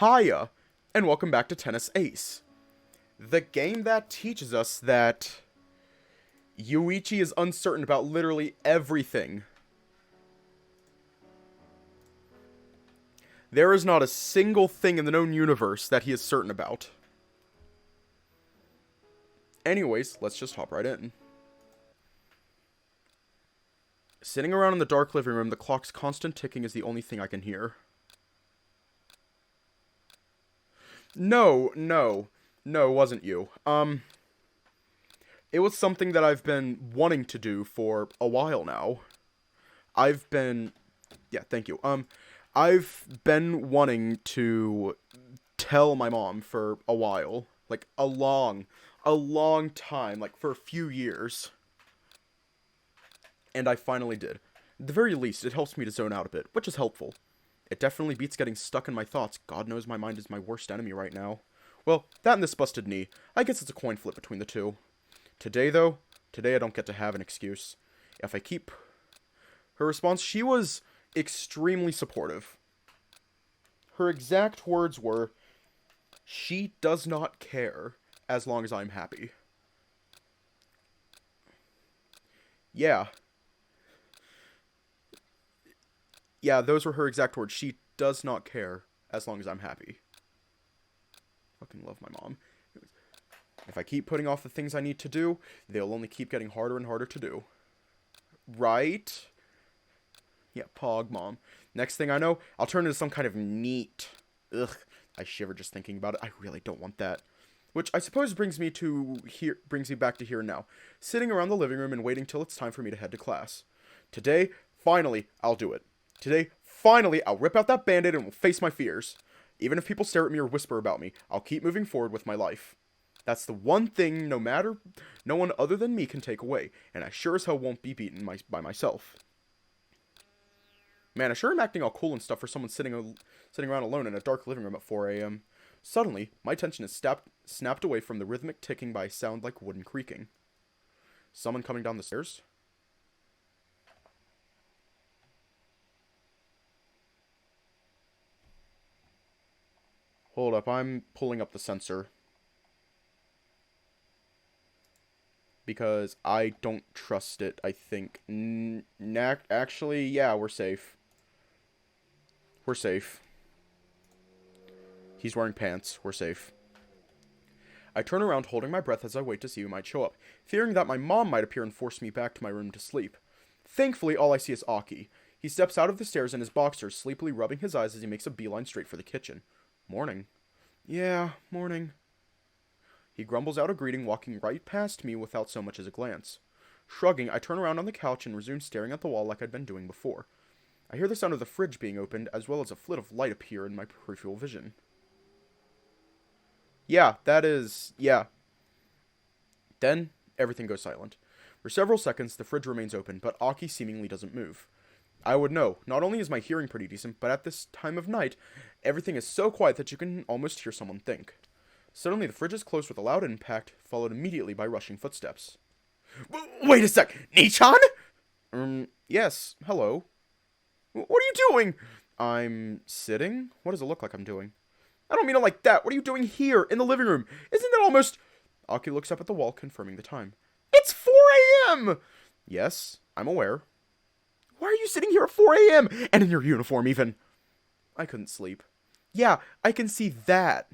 Hiya, and welcome back to Tennis Ace, the game that teaches us that Yuuichi is uncertain about literally everything. There is not a single thing in the known universe that he is certain about. Anyways, let's just hop right in. Sitting around in the dark living room, the clock's constant ticking is the only thing I can hear. No, it wasn't you. It was something that I've been wanting to do for a while now. Yeah, thank you. I've been wanting to tell my mom for a while. Like, a long time, like, for a few years. And I finally did. At the very least, it helps me to zone out a bit, which is helpful. It definitely beats getting stuck in my thoughts. God knows my mind is my worst enemy right now. Well, that and this busted knee. I guess it's a coin flip between the two. Today, though, I don't get to have an excuse. If I keep... Her response, she was extremely supportive. Her exact words were, she does not care as long as I'm happy. Yeah. Yeah, those were her exact words. She does not care as long as I'm happy. Fucking love my mom. If I keep putting off the things I need to do, they'll only keep getting harder and harder to do. Right? Yeah, pog mom. Next thing I know, I'll turn into some kind of neat... Ugh, I shiver just thinking about it. I really don't want that. Which I suppose brings me back to here and now. Sitting around the living room and waiting till it's time for me to head to class. Today, finally, I'll do it. Today, finally, I'll rip out that band-aid and will face my fears. Even if people stare at me or whisper about me, I'll keep moving forward with my life. That's the one thing no one other than me can take away, and I sure as hell won't be beaten by myself. Man, I sure am acting all cool and stuff for someone sitting around alone in a dark living room at 4 a.m. Suddenly, my attention is snapped away from the rhythmic ticking by a sound like wooden creaking. Someone coming down the stairs? Hold up, I'm pulling up the sensor. Because I don't trust it, I think. Actually, yeah, we're safe. We're safe. He's wearing pants. We're safe. I turn around holding my breath as I wait to see who might show up, fearing that my mom might appear and force me back to my room to sleep. Thankfully, all I see is Aki. He steps out of the stairs in his boxers, sleepily rubbing his eyes as he makes a beeline straight for the kitchen. Morning. Yeah, morning. He grumbles out a greeting, walking right past me without so much as a glance. Shrugging, I turn around on the couch and resume staring at the wall like I'd been doing before. I hear the sound of the fridge being opened, as well as a flit of light appear in my peripheral vision. Yeah. Then, everything goes silent. For several seconds, the fridge remains open, but Aki seemingly doesn't move. I would know. Not only is my hearing pretty decent, but at this time of night, everything is so quiet that you can almost hear someone think. Suddenly, the fridge is closed with a loud impact, followed immediately by rushing footsteps. Wait a sec! Nichan? Yes. Hello. What are you doing? I'm sitting? What does it look like I'm doing? I don't mean it like that. What are you doing here, in the living room? Isn't it almost... Aki looks up at the wall, confirming the time. It's 4 a.m.! Yes, I'm aware. Why are you sitting here at 4 a.m.? And in your uniform, even. I couldn't sleep. Yeah, I can see that.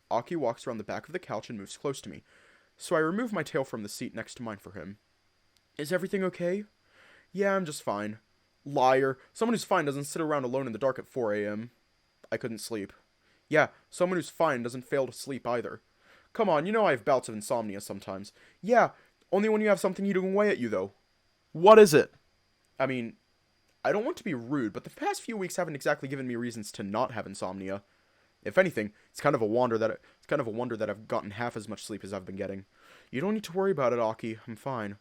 Aki walks around the back of the couch and moves close to me, so I remove my tail from the seat next to mine for him. Is everything okay? Yeah, I'm just fine. Liar. Someone who's fine doesn't sit around alone in the dark at 4 a.m. I couldn't sleep. Yeah, someone who's fine doesn't fail to sleep either. Come on, you know I have bouts of insomnia sometimes. Yeah, only when you have something eating away at you, though. What is it? I mean, I don't want to be rude, but the past few weeks haven't exactly given me reasons to not have insomnia. If anything, it's kind of a wonder that I've gotten half as much sleep as I've been getting. You don't need to worry about it, Aki. I'm fine.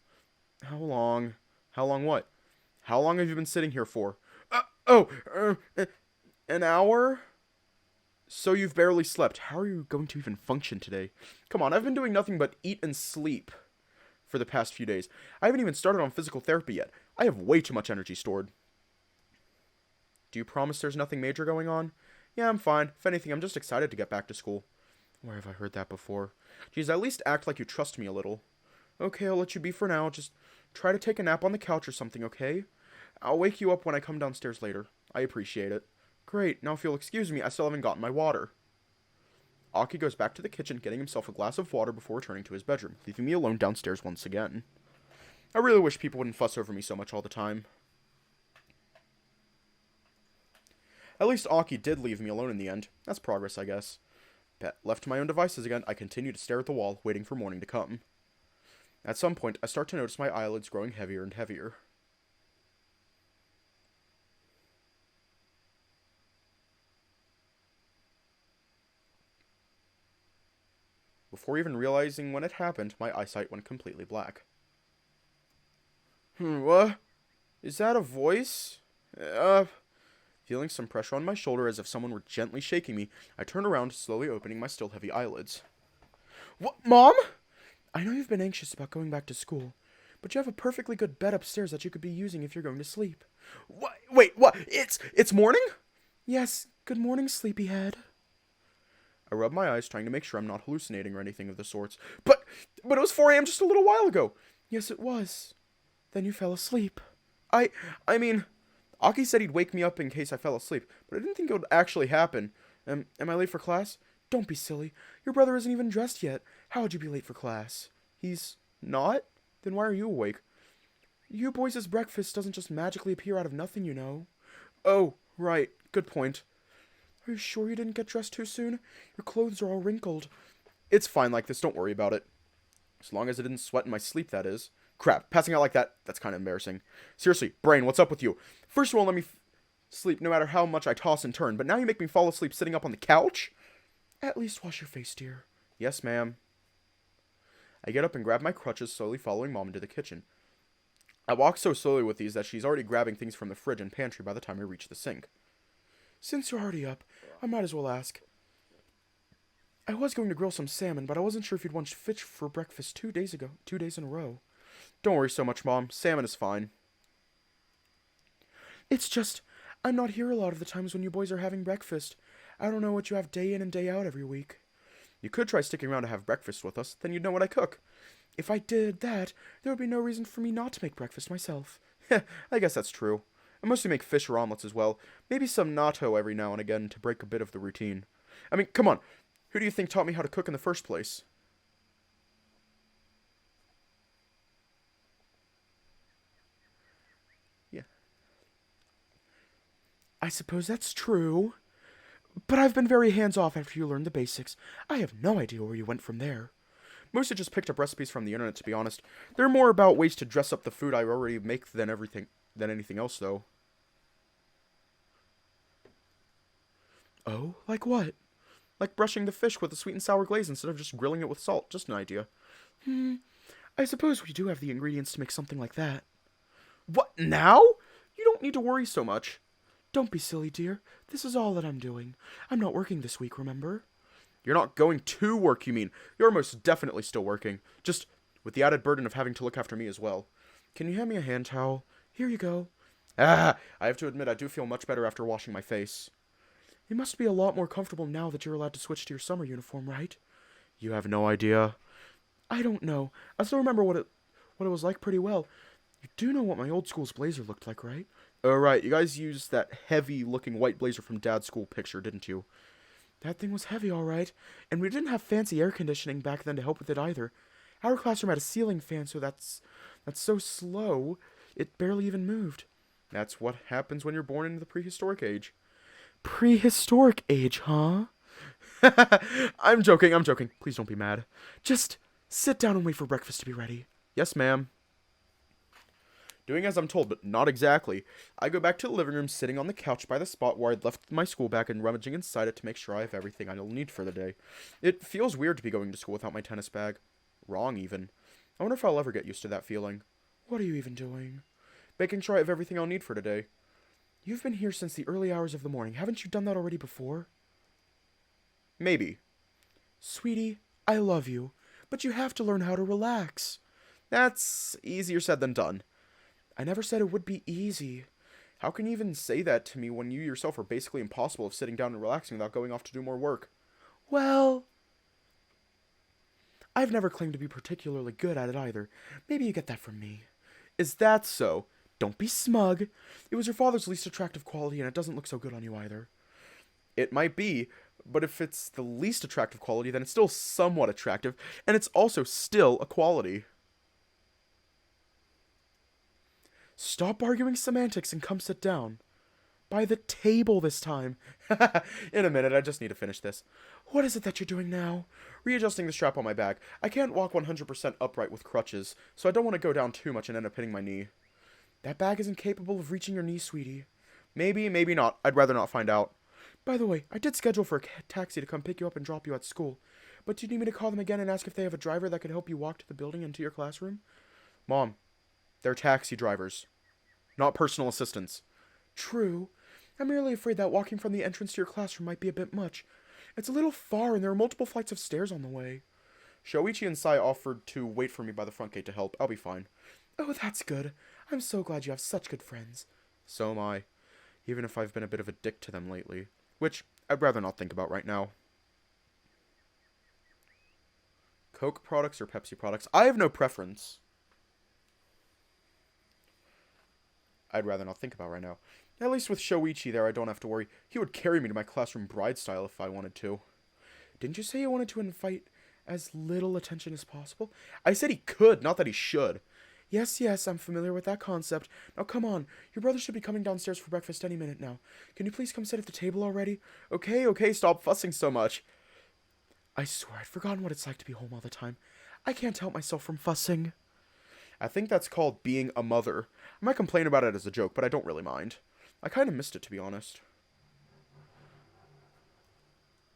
How long? How long what? How long have you been sitting here for? An hour? So you've barely slept. How are you going to even function today? Come on, I've been doing nothing but eat and sleep for the past few days. I haven't even started on physical therapy yet. I have way too much energy stored. Do you promise there's nothing major going on? Yeah, I'm fine. If anything, I'm just excited to get back to school. Where have I heard that before? Geez, at least act like you trust me a little. Okay, I'll let you be for now. Just try to take a nap on the couch or something, okay? I'll wake you up when I come downstairs later. I appreciate it. Great, now if you'll excuse me, I still haven't gotten my water. Aki goes back to the kitchen, getting himself a glass of water before returning to his bedroom, leaving me alone downstairs once again. I really wish people wouldn't fuss over me so much all the time. At least Aki did leave me alone in the end. That's progress, I guess. Left to my own devices again, I continue to stare at the wall, waiting for morning to come. At some point, I start to notice my eyelids growing heavier and heavier. Before even realizing when it happened, my eyesight went completely black. What? Is that a voice? Feeling some pressure on my shoulder as if someone were gently shaking me, I turned around, slowly opening my still heavy eyelids. What, Mom? I know you've been anxious about going back to school, but you have a perfectly good bed upstairs that you could be using if you're going to sleep. What? Wait, what? It's morning? Yes, good morning, sleepyhead. I rub my eyes, trying to make sure I'm not hallucinating or anything of the sorts. But it was 4 a.m. just a little while ago. Yes, it was. Then you fell asleep. I mean, Aki said he'd wake me up in case I fell asleep, but I didn't think it would actually happen. Am I late for class? Don't be silly. Your brother isn't even dressed yet. How would you be late for class? He's not? Then why are you awake? You boys' breakfast doesn't just magically appear out of nothing, you know. Oh, right. Good point. Are you sure you didn't get dressed too soon? Your clothes are all wrinkled. It's fine like this, don't worry about it. As long as I didn't sweat in my sleep, that is. Crap, passing out like that's kind of embarrassing. Seriously, brain, what's up with you? First you won't let me sleep no matter how much I toss and turn, but now you make me fall asleep sitting up on the couch? At least wash your face, dear. Yes, ma'am. I get up and grab my crutches, slowly following Mom into the kitchen. I walk so slowly with these that she's already grabbing things from the fridge and pantry by the time I reach the sink. Since you're already up, I might as well ask. I was going to grill some salmon, but I wasn't sure if you'd want fish for breakfast 2 days ago. 2 days in a row. Don't worry so much, Mom. Salmon is fine. It's just, I'm not here a lot of the times when you boys are having breakfast. I don't know what you have day in and day out every week. You could try sticking around to have breakfast with us, then you'd know what I cook. If I did that, there would be no reason for me not to make breakfast myself. I guess that's true. I mostly make fish or omelets as well. Maybe some natto every now and again to break a bit of the routine. I mean, come on. Who do you think taught me how to cook in the first place? Yeah. I suppose that's true. But I've been very hands-off after you learned the basics. I have no idea where you went from there. Mostly just picked up recipes from the internet, to be honest. They're more about ways to dress up the food I already make than anything else, though. Oh, like what? Like brushing the fish with a sweet and sour glaze instead of just grilling it with salt. Just an idea. I suppose we do have the ingredients to make something like that. What, now? You don't need to worry so much. Don't be silly, dear. This is all that I'm doing. I'm not working this week, remember? You're not going to work, you mean? You're most definitely still working. Just with the added burden of having to look after me as well. Can you hand me a hand towel? Here you go. I have to admit I do feel much better after washing my face. It must be a lot more comfortable now that you're allowed to switch to your summer uniform, right? You have no idea. I don't know. I still remember what it was like pretty well. You do know what my old school's blazer looked like, right? Oh, right. You guys used that heavy-looking white blazer from Dad's school picture, didn't you? That thing was heavy, all right. And we didn't have fancy air conditioning back then to help with it either. Our classroom had a ceiling fan, so that's so slow, it barely even moved. That's what happens when you're born into the prehistoric age. Prehistoric age, huh? I'm joking. Please don't be mad. Just sit down and wait for breakfast to be ready. Yes, ma'am. Doing as I'm told, but not exactly. I go back to the living room, sitting on the couch by the spot where I'd left my school bag and rummaging inside it to make sure I have everything I'll need for the day. It feels weird to be going to school without my tennis bag. Wrong, even. I wonder if I'll ever get used to that feeling. What are you even doing? Making sure I have everything I'll need for today. You've been here since the early hours of the morning. Haven't you done that already before? Maybe. Sweetie, I love you, but you have to learn how to relax. That's easier said than done. I never said it would be easy. How can you even say that to me when you yourself are basically impossible of sitting down and relaxing without going off to do more work? Well, I've never claimed to be particularly good at it either. Maybe you get that from me. Is that so? Don't be smug. It was your father's least attractive quality, and it doesn't look so good on you either. It might be, but if it's the least attractive quality, then it's still somewhat attractive, and it's also still a quality. Stop arguing semantics and come sit down. By the table this time. In a minute, I just need to finish this. What is it that you're doing now? Readjusting the strap on my back. I can't walk 100% upright with crutches, so I don't want to go down too much and end up hitting my knee. That bag isn't capable of reaching your knee, sweetie. Maybe, maybe not. I'd rather not find out. By the way, I did schedule for a taxi to come pick you up and drop you at school. But do you need me to call them again and ask if they have a driver that could help you walk to the building and to your classroom? Mom, they're taxi drivers, not personal assistants. True. I'm merely afraid that walking from the entrance to your classroom might be a bit much. It's a little far and there are multiple flights of stairs on the way. Yuuichi and Sai offered to wait for me by the front gate to help. I'll be fine. Oh, that's good. I'm so glad you have such good friends. So am I. Even if I've been a bit of a dick to them lately. Which I'd rather not think about right now. Coke products or Pepsi products? I have no preference. I'd rather not think about right now. At least with Yuuichi there, I don't have to worry. He would carry me to my classroom bride style if I wanted to. Didn't you say you wanted to invite as little attention as possible? I said he could, not that he should. Yes, yes, I'm familiar with that concept. Now come on, your brother should be coming downstairs for breakfast any minute now. Can you please come sit at the table already? Okay, okay, stop fussing so much. I swear I'd forgotten what it's like to be home all the time. I can't help myself from fussing. I think that's called being a mother. I might complain about it as a joke, but I don't really mind. I kind of missed it, to be honest.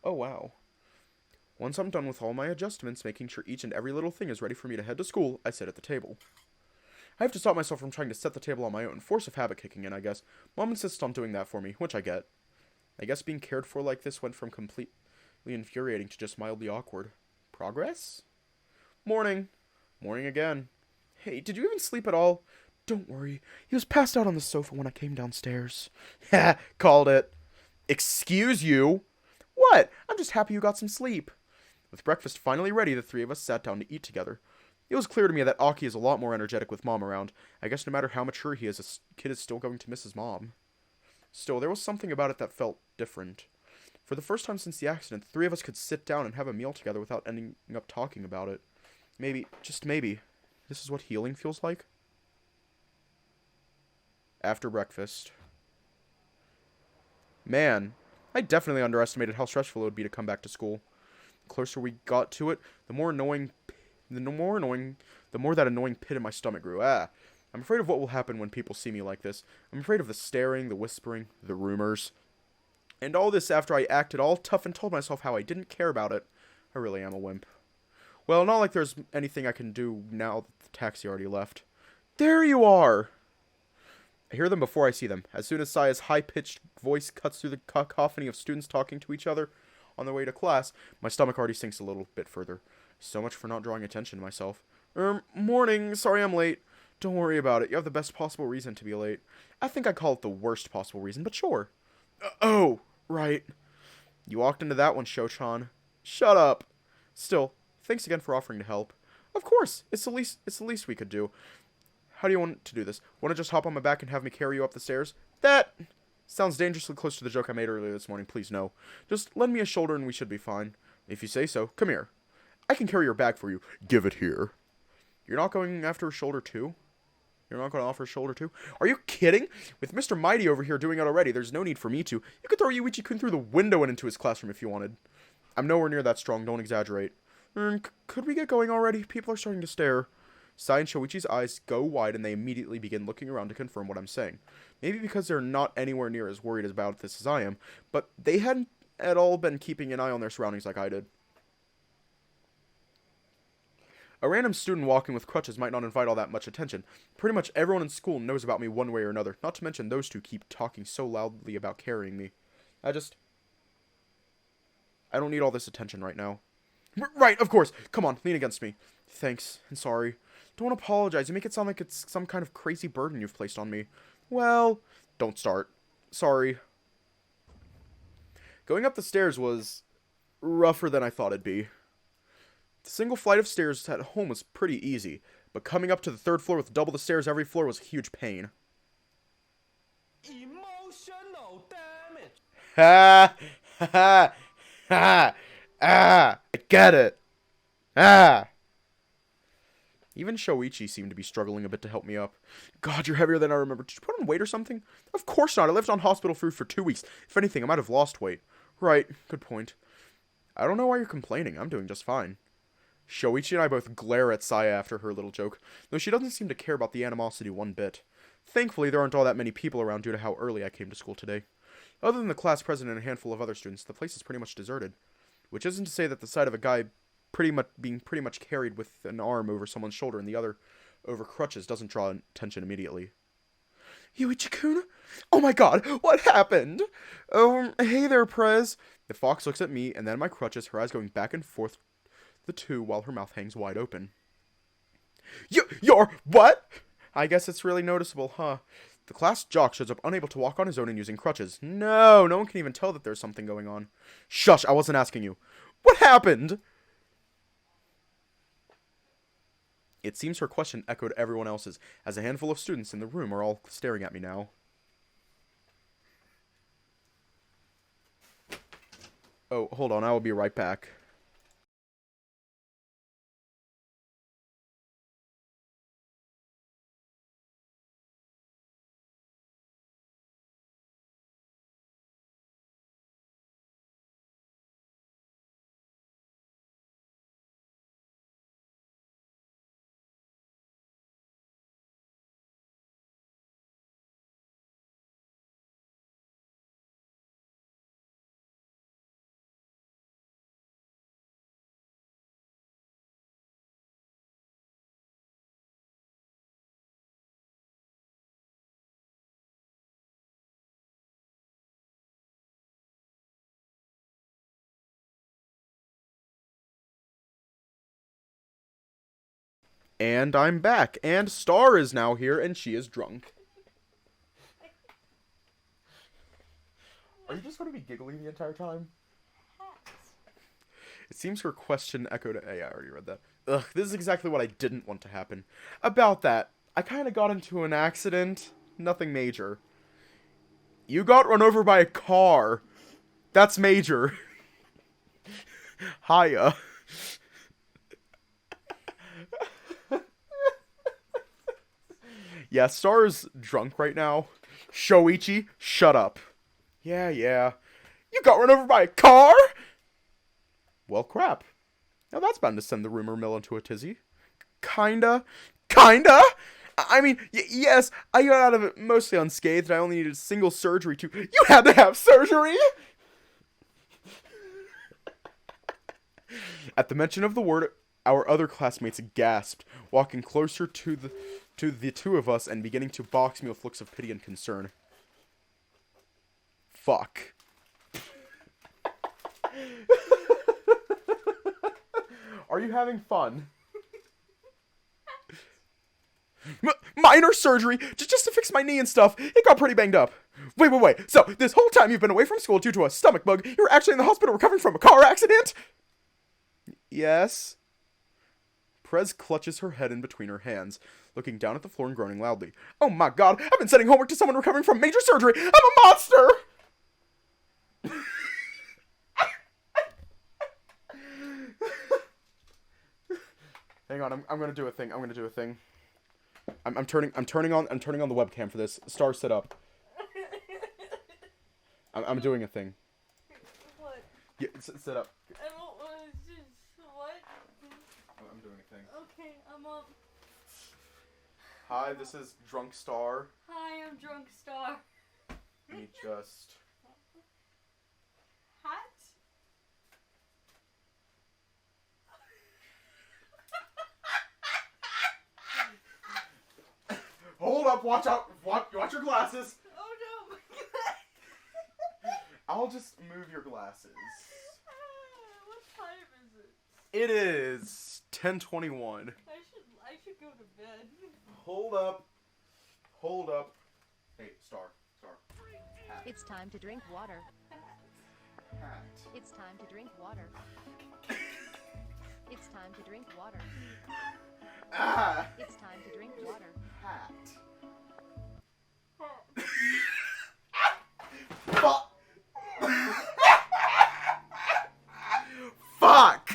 Oh, wow. Once I'm done with all my adjustments, making sure each and every little thing is ready for me to head to school, I sit at the table. I have to stop myself from trying to set the table on my own. Force of habit kicking in, I guess. Mom insists on doing that for me, which I get. I guess being cared for like this went from completely infuriating to just mildly awkward. Progress? Morning. Morning again. Hey, did you even sleep at all? Don't worry. He was passed out on the sofa when I came downstairs. Ha! Called it. Excuse you? What? I'm just happy you got some sleep. With breakfast finally ready, the three of us sat down to eat together. It was clear to me that Aki is a lot more energetic with Mom around. I guess no matter how mature he is, a kid is still going to miss his mom. Still, there was something about it that felt different. For the first time since the accident, the three of us could sit down and have a meal together without ending up talking about it. Maybe, just maybe, this is what healing feels like? After breakfast. Man, I definitely underestimated how stressful it would be to come back to school. The closer we got to it, the more that annoying pit in my stomach grew. I'm afraid of what will happen when people see me like this. I'm afraid of the staring, the whispering, the rumors. And all this after I acted all tough and told myself how I didn't care about it. I really am a wimp. Well, not like there's anything I can do now that the taxi already left. There you are! I hear them before I see them. As soon as Saya's high-pitched voice cuts through the cacophony of students talking to each other on their way to class, my stomach already sinks a little bit further. So much for not drawing attention to myself. Morning. Sorry I'm late. Don't worry about it. You have the best possible reason to be late. I think I'd call it the worst possible reason, but sure. Oh, right. You walked into that one, Shochan. Shut up. Still, thanks again for offering to help. Of course. It's the least we could do. How do you want to do this? Want to just hop on my back and have me carry you up the stairs? That sounds dangerously close to the joke I made earlier this morning. Please, no. Just lend me a shoulder and we should be fine. If you say so. Come here. I can carry your bag for you. Give it here. You're not going after a shoulder too? You're not going to offer a shoulder too? Are you kidding? With Mr. Mighty over here doing it already, there's no need for me to. You could throw Yuuichi-kun through the window and into his classroom if you wanted. I'm nowhere near that strong. Don't exaggerate. Could we get going already? People are starting to stare. Sai and Shoichi's eyes go wide and they immediately begin looking around to confirm what I'm saying. Maybe because they're not anywhere near as worried about this as I am, but they hadn't at all been keeping an eye on their surroundings like I did. A random student walking with crutches might not invite all that much attention. Pretty much everyone in school knows about me one way or another, not to mention those two keep talking so loudly about carrying me. I don't need all this attention right now. Right, of course. Come on, lean against me. Thanks, and sorry. Don't apologize. You make it sound like it's some kind of crazy burden you've placed on me. Well, Don't start. Sorry. Going up the stairs was rougher than I thought it'd be. The single flight of stairs at home was pretty easy, but coming up to the third floor with double the stairs every floor was a huge pain. Emotional damage. Ha! Ha! Ha! Ah! I get it! Ah! Even Shoichi seemed to be struggling a bit to help me up. God, you're heavier than I remember. Did you put on weight or something? Of course not. I lived on hospital food for 2 weeks. If anything, I might have lost weight. Right. Good point. I don't know why you're complaining. I'm doing just fine. Shoichi and I both glare at Saya after her little joke, though she doesn't seem to care about the animosity one bit. Thankfully, there aren't all that many people around due to how early I came to school today. Other than the class president and a handful of other students, the place is pretty much deserted. Which isn't to say that the sight of a guy being pretty much carried with an arm over someone's shoulder and the other over crutches doesn't draw attention immediately. Yuichi-kun? Oh my god, what happened? Hey there, Prez. The fox looks at me and then my crutches, her eyes going back and forth the two while her mouth hangs wide open. You're what? I guess it's really noticeable, huh? The class jock shows up unable to walk on his own and using crutches. No one can even tell that there's something going on. Shush, I wasn't asking you. What happened? It seems her question echoed everyone else's, as a handful of students in the room are all staring at me now. Oh, hold on, I will be right back. And I'm back, and Star is now here, and she is drunk. Are you just going to be giggling the entire time? It seems her question echoed... Hey, I already read that. Ugh, this is exactly what I didn't want to happen. About that, I kind of got into an accident. Nothing major. You got run over by a car. That's major. Hiya. Yeah, Star's drunk right now. Shoichi, shut up. Yeah. You got run over by a car? Well, crap. Now that's bound to send the rumor mill into a tizzy. Kinda? I mean, yes, I got out of it mostly unscathed. I only needed a single surgery to... You had to have surgery? At the mention of the word, our other classmates gasped, walking closer to the two of us and beginning to box me with looks of pity and concern. Fuck. Are you having fun? Minor surgery, just to fix my knee and stuff. It got pretty banged up. Wait. So, this whole time you've been away from school due to a stomach bug, you're actually in the hospital recovering from a car accident? Yes. Prez clutches her head in between her hands, looking down at the floor and groaning loudly. Oh my god, I've been sending homework to someone recovering from major surgery. I'm a monster! Hang on, I'm gonna do a thing. I'm turning on the webcam for this. Star, sit up. I'm doing a thing. What? Yeah, sit up. I don't want to just... What? I'm doing a thing. Okay, I'm up. Hi, this is Drunk Star. Hi, I'm Drunk Star. Let me just... Hat? Hold up, watch out, watch your glasses. Oh no! I'll just move your glasses. What time is it? It is 10:21. I should go to bed. Hold up. Hey, Star. It's time to drink water. Hat. It's time to drink water. It's time to drink water. Ah! It's time to drink water. Hat. Fuck! Fuck!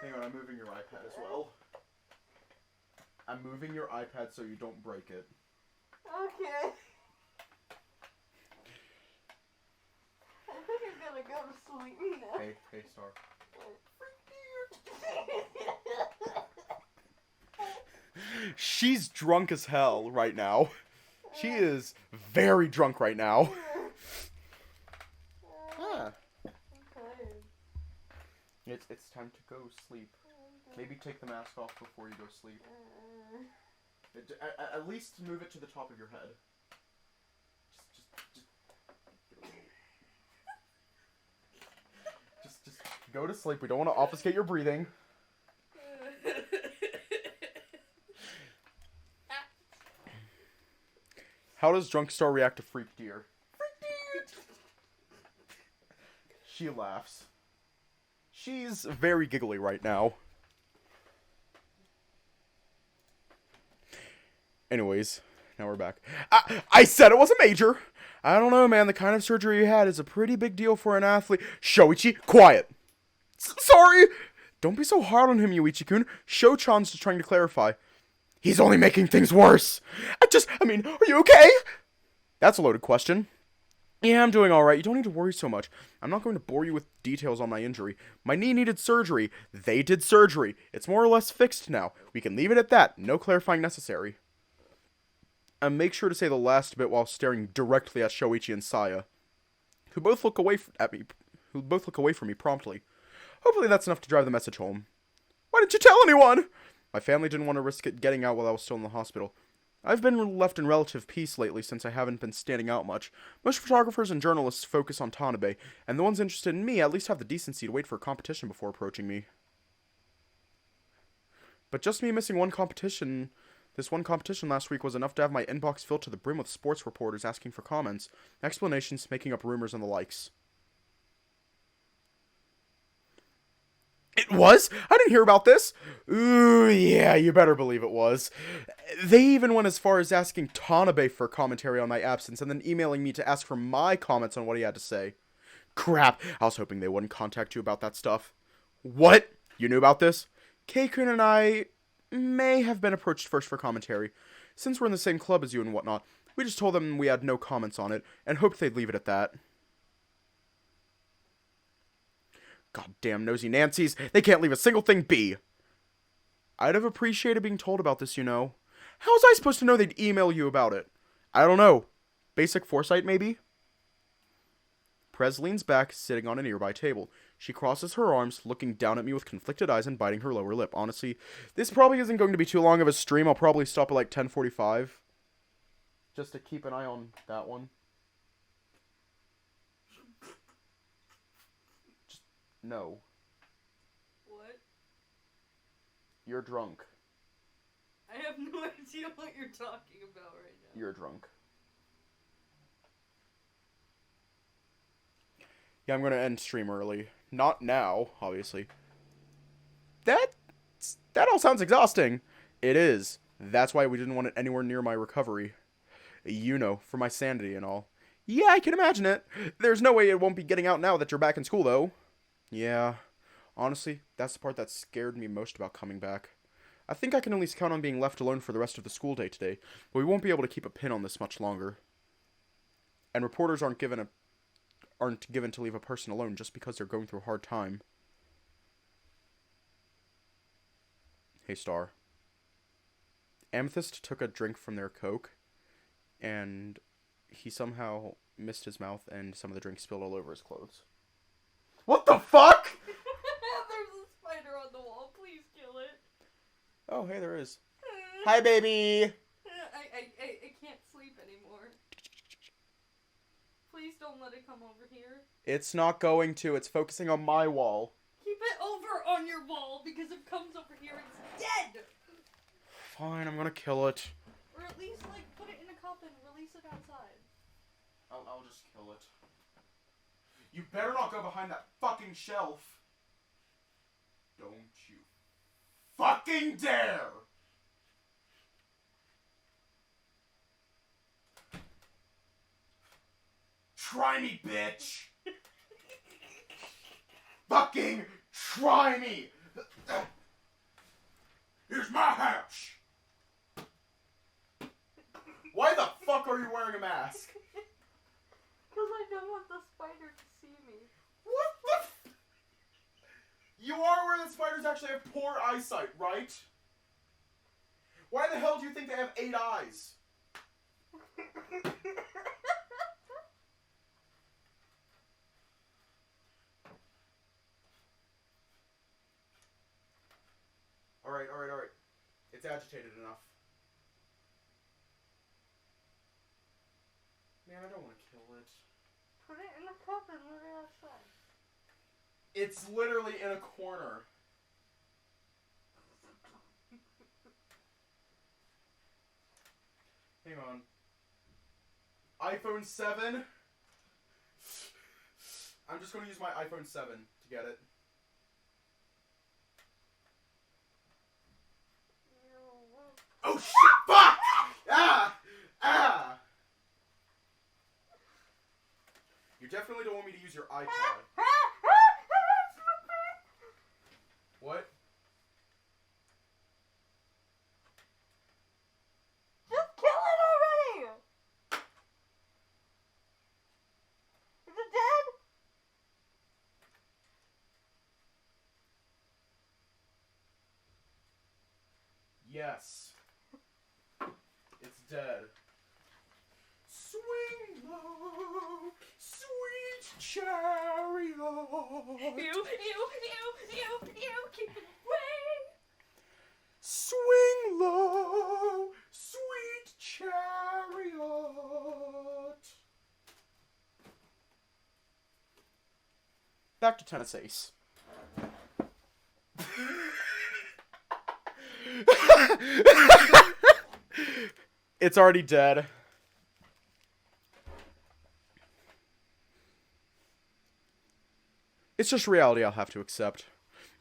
Hang on, I'm moving your iPad as well. I'm moving your iPad so you don't break it. Okay. I think I'm gonna go to sleep now. Hey, Star. She's drunk as hell right now. She is very drunk right now. Ah. Okay. It's time to go sleep. Maybe take the mask off before you go sleep. At least move it to the top of your head. Just go to sleep. We don't want to obfuscate your breathing. How does Drunk Star react to Freak Deer? Freak Deer! She laughs. She's very giggly right now. Anyways, now we're back. I said it wasn't major! I don't know, man. The kind of surgery you had is a pretty big deal for an athlete. Shoichi, quiet! Sorry! Don't be so hard on him, Yuichi-kun. Sho-chan's just trying to clarify. He's only making things worse. I mean, are you okay? That's a loaded question. Yeah, I'm doing alright. You don't need to worry so much. I'm not going to bore you with details on my injury. My knee needed surgery. They did surgery. It's more or less fixed now. We can leave it at that. No clarifying necessary. And make sure to say the last bit while staring directly at Shoichi and Saya, who both look away from me promptly. Hopefully that's enough to drive the message home. Why didn't you tell anyone? My family didn't want to risk it getting out while I was still in the hospital. I've been left in relative peace lately since I haven't been standing out much. Most photographers and journalists focus on Tanabe, and the ones interested in me at least have the decency to wait for a competition before approaching me. But just me missing this one competition last week was enough to have my inbox filled to the brim with sports reporters asking for comments, explanations, making up rumors, and the likes. It was? I didn't hear about this. Ooh, yeah, you better believe it was. They even went as far as asking Tanabe for commentary on my absence and then emailing me to ask for my comments on what he had to say. Crap, I was hoping they wouldn't contact you about that stuff. What? You knew about this? Keikun and I may have been approached first for commentary. Since we're in the same club as you and whatnot, we just told them we had no comments on it and hoped they'd leave it at that. Goddamn nosy Nancys. They can't leave a single thing be. I'd have appreciated being told about this, you know. How was I supposed to know they'd email you about it? I don't know. Basic foresight, maybe? Prez leans back, sitting on a nearby table. She crosses her arms, looking down at me with conflicted eyes and biting her lower lip. Honestly, this probably isn't going to be too long of a stream. I'll probably stop at like 10:45. Just to keep an eye on that one. No. What? You're drunk. I have no idea what you're talking about right now. You're drunk. Yeah, I'm gonna end stream early. Not now, obviously. That all sounds exhausting. It is. That's why we didn't want it anywhere near my recovery. You know, for my sanity and all. Yeah, I can imagine it. There's no way it won't be getting out now that you're back in school, though. Yeah, honestly, that's the part that scared me most about coming back. I think I can at least count on being left alone for the rest of the school day today, but we won't be able to keep a pin on this much longer. And reporters aren't given to leave a person alone just because they're going through a hard time. Hey, Star. Amethyst took a drink from their Coke, and he somehow missed his mouth, and some of the drink spilled all over his clothes. What the fuck?! There's a spider on the wall. Please kill it. Oh, hey, there is. Hi, baby! I can't sleep don't let it come over here. It's not going to. It's focusing on my wall. Keep it over on your wall, because if it comes over here, it's dead! Fine, I'm gonna kill it. Or at least, like, put it in a cup and release it outside. I'll just kill it. You better not go behind that fucking shelf. Don't you fucking dare! Try me, bitch! Fucking try me! Here's my house! Why the fuck are you wearing a mask? Because I don't want the spider to see me. What the You are aware that spiders actually have poor eyesight, right? Why the hell do you think they have 8 eyes? Alright. It's agitated enough. Man, I don't want to kill it. Put it in a cup and let it outside. It's literally in a corner. Hang on. iPhone 7? I'm just going to use my iPhone 7 to get it. Oh shit! Fuck! Ah! You definitely don't want me to use your iPod. What? Just kill it already! Is it dead? Yes. It's dead. Swing low, sweet chariot. Ew, keep it away! Swing low, sweet chariot. Back to tennis ace. It's already dead. It's just reality I'll have to accept.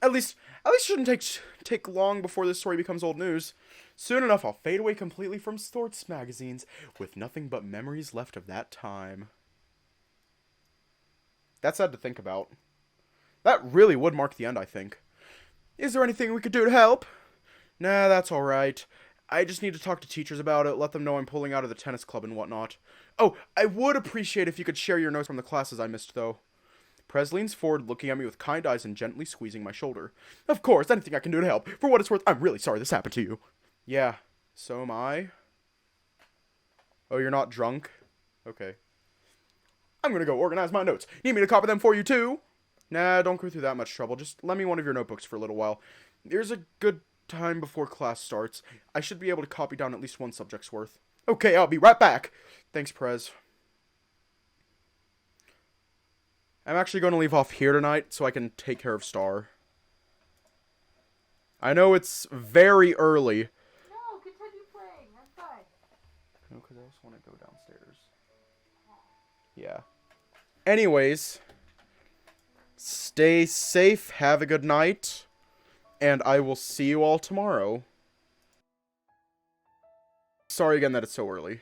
At least it shouldn't take long before this story becomes old news. Soon enough, I'll fade away completely from sports magazines, with nothing but memories left of that time. That's sad to think about. That really would mark the end, I think. Is there anything we could do to help? Nah, that's alright. I just need to talk to teachers about it, let them know I'm pulling out of the tennis club and whatnot. Oh, I would appreciate if you could share your notes from the classes I missed, though. Prez leans forward, looking at me with kind eyes and gently squeezing my shoulder. Of course, anything I can do to help. For what it's worth, I'm really sorry this happened to you. Yeah, so am I. Oh, you're not drunk? Okay. I'm gonna go organize my notes. Need me to copy them for you, too? Nah, don't go through that much trouble. Just lend me one of your notebooks for a little while. There's a good time before class starts. I should be able to copy down at least one subject's worth. Okay, I'll be right back. Thanks, Prez. I'm actually going to leave off here tonight so I can take care of Star. I know it's very early. No, continue playing. I'm fine. No, because I also want to go downstairs. Yeah. Anyways, stay safe, have a good night, and I will see you all tomorrow. Sorry again that it's so early.